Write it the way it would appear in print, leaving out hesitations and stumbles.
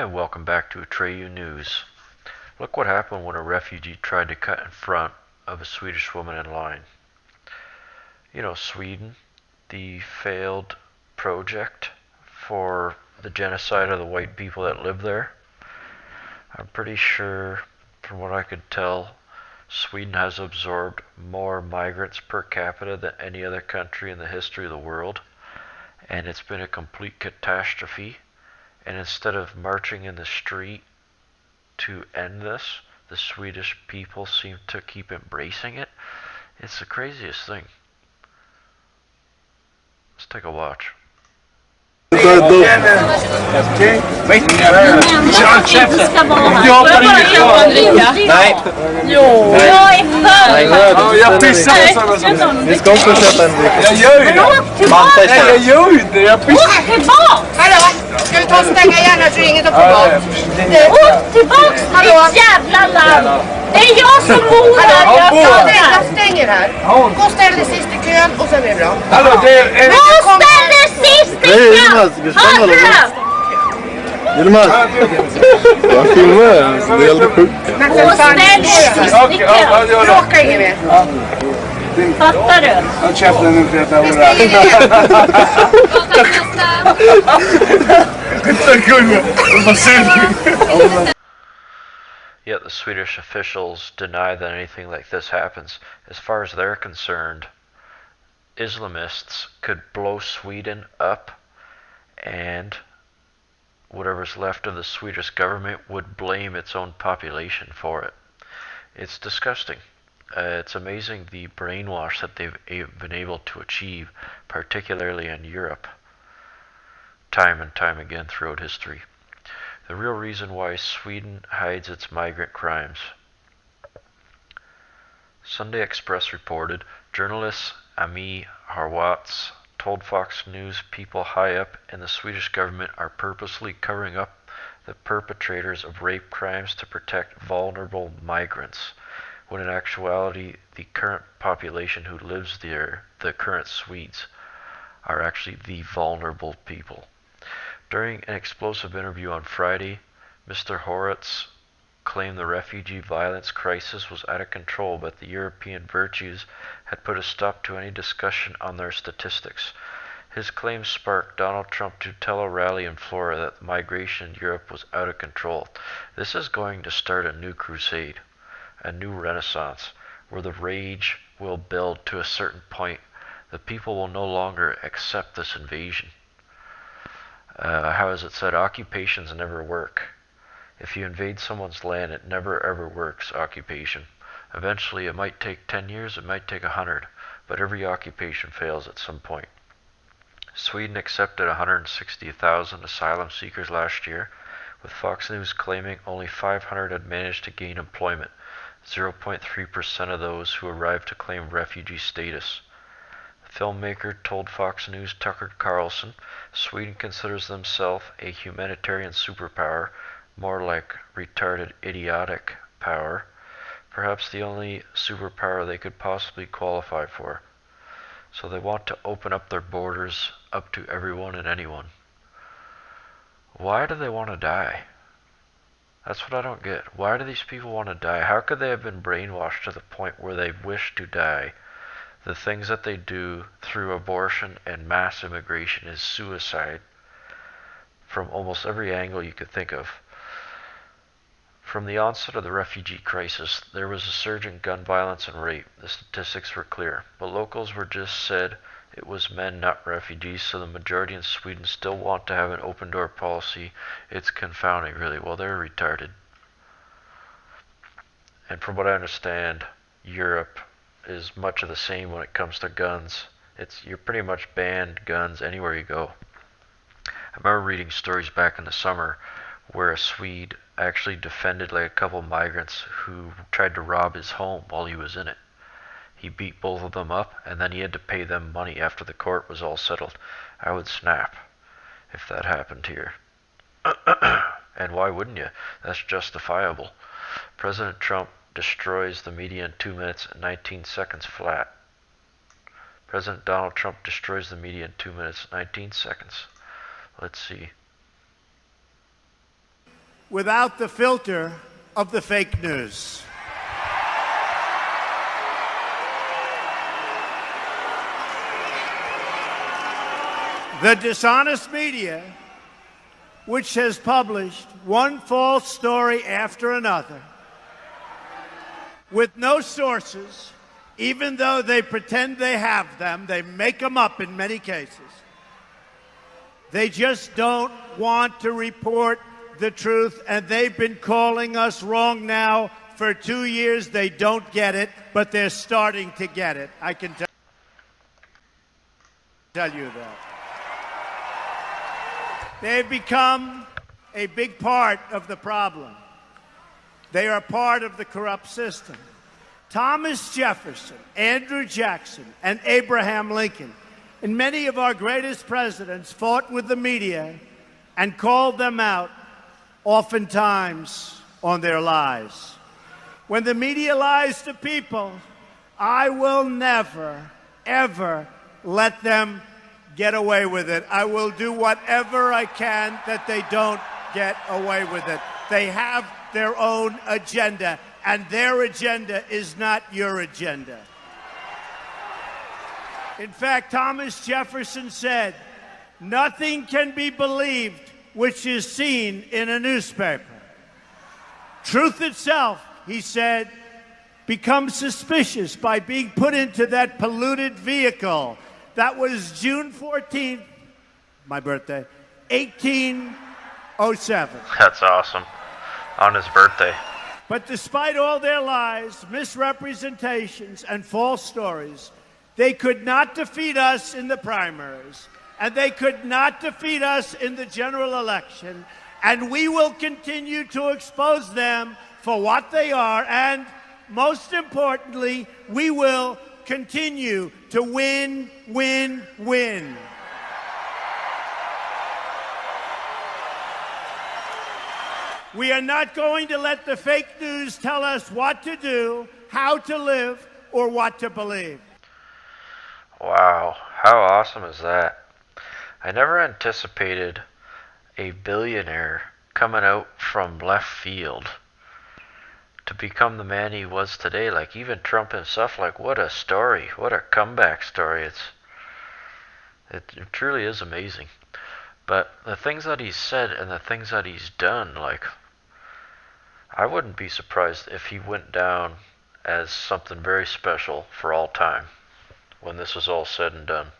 And welcome back to Atreyu News. Look what happened when a refugee tried to cut in front of a Swedish woman in line. You know, Sweden, the failed project for the genocide of the white people that live there. I'm pretty sure, from what I could tell, Sweden has absorbed more migrants per capita than any other country in the history of the world, and it's been a complete catastrophe. And instead of marching in the street to end this, the Swedish people seem to keep embracing it. It's the craziest thing. Let's take a watch. Nej. Jo, jag är för. Jag pissar. Vi ska också köpa en dryck. Jag gör det. Jag gör det. Jag pissar. Åk tillbaka. Hallå, ska vi ta och stänga gärna så inget att få bort? Åk tillbaka, ditt jävla land. Det är jag som bor här. Jag stänger här. Gå och ställ dig sist i kön och sen är det bra. Hallå, gå och ställ dig sist i kön. Hörde du? Yılmaz, jag filmar, det är helt sjukt. Och ställ dig sist i kön. Bråka ingen mer. Fattar du? Jag köpte den inte rätt här. Yet the Swedish officials deny that anything like this happens. As far as they're concerned, Islamists could blow Sweden up, and whatever's left of the Swedish government would blame its own population for it. It's disgusting. It's amazing the brainwash that they've been able to achieve, particularly in Europe, time and time again throughout history. The real reason why Sweden hides its migrant crimes. Sunday Express reported journalist Ami Harwatz told Fox News people high up in the Swedish government are purposely covering up the perpetrators of rape crimes to protect vulnerable migrants, when in actuality the current population who lives there, the current Swedes, are actually the vulnerable people. During an explosive interview on Friday, Mr. Horitz claimed the refugee violence crisis was out of control, but the European virtues had put a stop to any discussion on their statistics. His claim sparked Donald Trump to tell a rally in Florida that migration in Europe was out of control. This is going to start a new crusade, a new renaissance, where the rage will build to a certain point. The people will no longer accept this invasion. How is it said? Occupations never work. If you invade someone's land, it never ever works, occupation. Eventually, it might take 10 years, it might take 100, but every occupation fails at some point. Sweden accepted 160,000 asylum seekers last year, with Fox News claiming only 500 had managed to gain employment, 0.3% of those who arrived to claim refugee status. The filmmaker told Fox News' Tucker Carlson Sweden considers themselves a humanitarian superpower, more like retarded idiotic power, perhaps the only superpower they could possibly qualify for. So they want to open up their borders up to everyone and anyone. Why do they want to die? That's what I don't get. Why do these people want to die? How could they have been brainwashed to the point where they wish to die? The things that they do through abortion and mass immigration is suicide from almost every angle you could think of. From the onset of the refugee crisis, there was a surge in gun violence and rape. The statistics were clear, but locals were just said it was men, not refugees, so the majority in Sweden still want to have an open door policy. It's confounding, really. Well, they're retarded. And from what I understand, Europe is much of the same when it comes to guns. You're pretty much banned guns anywhere you go. I remember reading stories back in the summer where a Swede actually defended like a couple migrants who tried to rob his home while he was in it. He beat both of them up, and then he had to pay them money after the court was all settled. I would snap if that happened here. And why wouldn't you? That's justifiable. President Trump destroys the media in 2 minutes and 19 seconds flat. President Donald Trump destroys the media in 2 minutes and 19 seconds. Let's see. without the filter of the fake news. The dishonest media, which has published one false story after another, with no sources, even though they pretend they have them, they make them up in many cases. They just don't want to report the truth, and they've been calling us wrong now for 2 years. They don't get it, but they're starting to get it. I can tell you that. They've become a big part of the problem. They are part of the corrupt system. Thomas Jefferson, Andrew Jackson, and Abraham Lincoln, and many of our greatest presidents fought with the media and called them out, oftentimes on their lies. When the media lies to people, I will never, ever let them get away with it. I will do whatever I can that they don't get away with it. They have their own agenda, and their agenda is not your agenda. In fact, Thomas Jefferson said, "Nothing can be believed which is seen in a newspaper. Truth itself," he said, "becomes suspicious by being put into that polluted vehicle." That was June 14th, my birthday, 1807. That's awesome. On his birthday. But despite all their lies, misrepresentations, and false stories, they could not defeat us in the primaries, and they could not defeat us in the general election, and we will continue to expose them for what they are, and most importantly, we will continue to win, win, win. We are not going to let the fake news tell us what to do, how to live, or what to believe. Wow, how awesome is that? I never anticipated a billionaire coming out from left field to become the man he was today. Like, even Trump himself, like, what a story, what a comeback story. It truly is amazing. But the things that he's said and the things that he's done, like, I wouldn't be surprised if he went down as something very special for all time when this is all said and done.